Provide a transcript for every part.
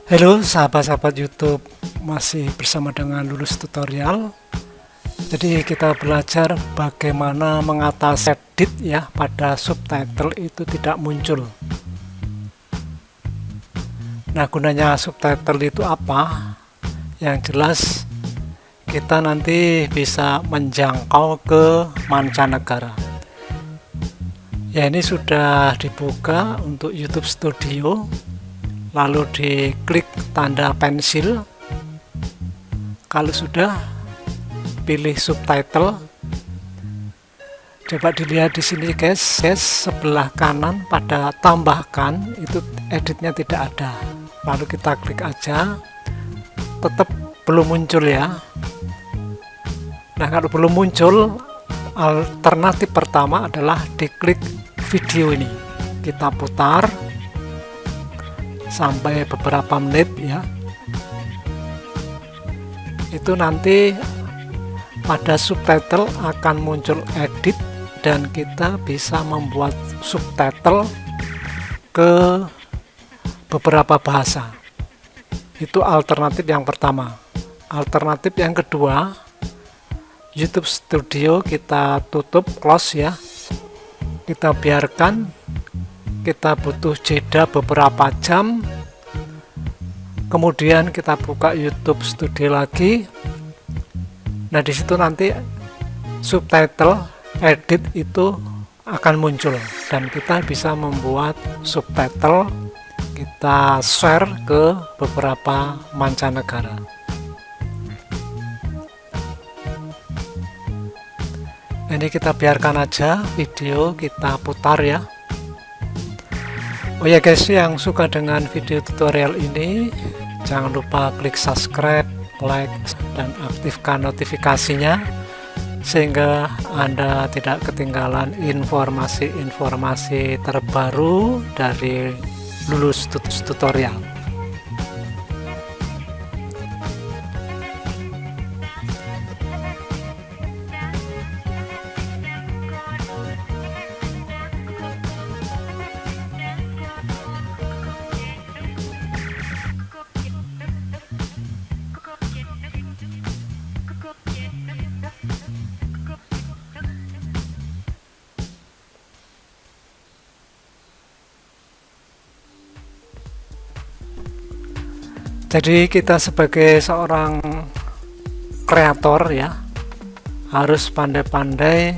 Halo sahabat-sahabat YouTube, masih bersama dengan Lulus Tutorial. Jadi kita belajar bagaimana mengatasi edit ya pada subtitle itu tidak muncul. Nah, gunanya subtitle itu apa? Yang jelas kita nanti bisa menjangkau ke mancanegara. Ya, ini sudah dibuka untuk YouTube Studio. Lalu diklik tanda pensil. Kalau sudah, pilih subtitle. Coba dilihat di sini guys, sebelah kanan pada tambahkan itu editnya tidak ada. Lalu kita klik aja, tetap belum muncul ya. Nah, kalau belum muncul, alternatif pertama adalah diklik video ini. Kita putar sampai beberapa menit ya. Itu nanti pada subtitle akan muncul edit dan kita bisa membuat subtitle ke beberapa bahasa. Itu alternatif yang pertama. Alternatif yang kedua, YouTube Studio kita tutup, close ya. Kita biarkan, kita butuh jeda beberapa jam, kemudian kita buka YouTube Studio lagi. Nah, disitu nanti subtitle edit itu akan muncul dan kita bisa membuat subtitle, kita share ke beberapa mancanegara. Ini kita biarkan aja video, kita putar ya. Oh ya guys, yang suka dengan video tutorial ini jangan lupa klik subscribe, like, dan aktifkan notifikasinya sehingga Anda tidak ketinggalan informasi-informasi terbaru dari Lulus Tutorial. Jadi kita sebagai seorang kreator ya harus pandai-pandai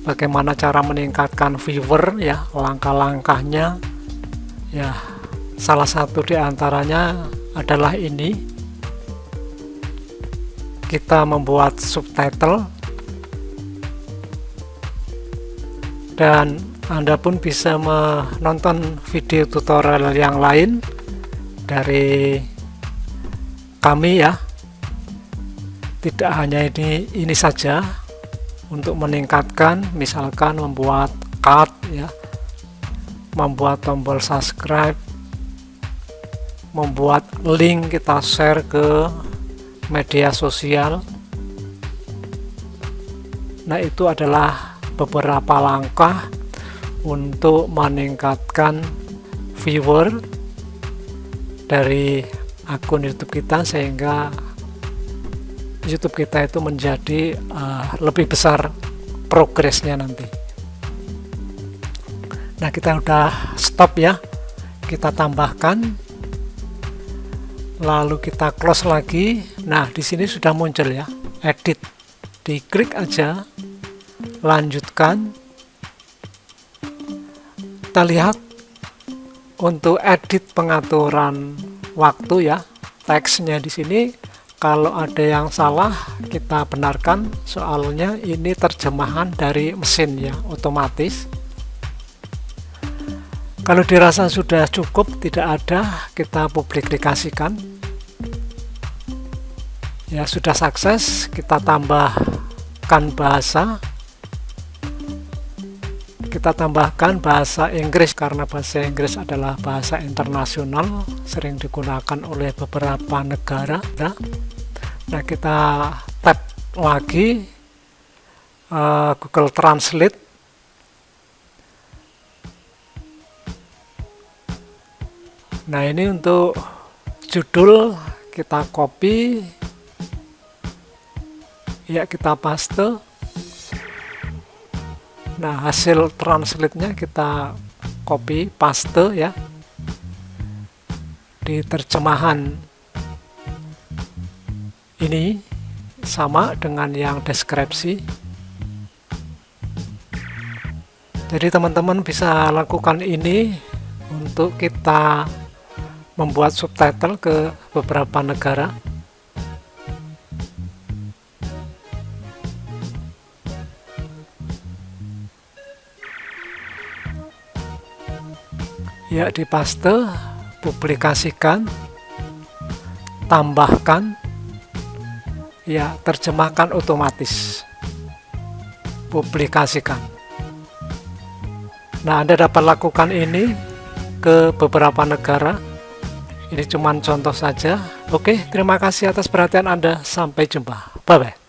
bagaimana cara meningkatkan viewer ya, langkah-langkahnya ya. Salah satu diantaranya adalah ini, kita membuat subtitle, dan Anda pun bisa menonton video tutorial yang lain dari kami ya. Tidak hanya ini saja, untuk meningkatkan misalkan membuat card ya, membuat tombol subscribe, membuat link kita share ke media sosial. Nah, itu adalah beberapa langkah untuk meningkatkan viewer dari akun YouTube kita sehingga YouTube kita itu menjadi lebih besar progresnya nanti. Nah, kita udah stop ya, kita tambahkan, lalu kita close lagi. Nah, di sini sudah muncul ya, edit. Diklik aja, lanjutkan. Kita lihat untuk edit pengaturan waktu ya, teksnya di sini kalau ada yang salah kita benarkan, soalnya ini terjemahan dari mesin ya, otomatis. Kalau dirasa sudah cukup, tidak ada, kita publikasikan ya. Sudah sukses, kita tambahkan bahasa. Kita tambahkan bahasa Inggris karena bahasa Inggris adalah bahasa internasional, sering digunakan oleh beberapa negara. Nah, kita tap lagi Google Translate. Nah, ini untuk judul kita copy, ya kita paste. Nah, hasil translate-nya kita copy paste ya di terjemahan. Ini sama dengan yang deskripsi. Jadi teman-teman bisa lakukan ini untuk kita membuat subtitle ke beberapa negara. Ya, dipaste, publikasikan, tambahkan, ya terjemahkan otomatis, publikasikan. Nah, Anda dapat lakukan ini ke beberapa negara. Ini cuma contoh saja. Oke, terima kasih atas perhatian Anda. Sampai jumpa. Bye-bye.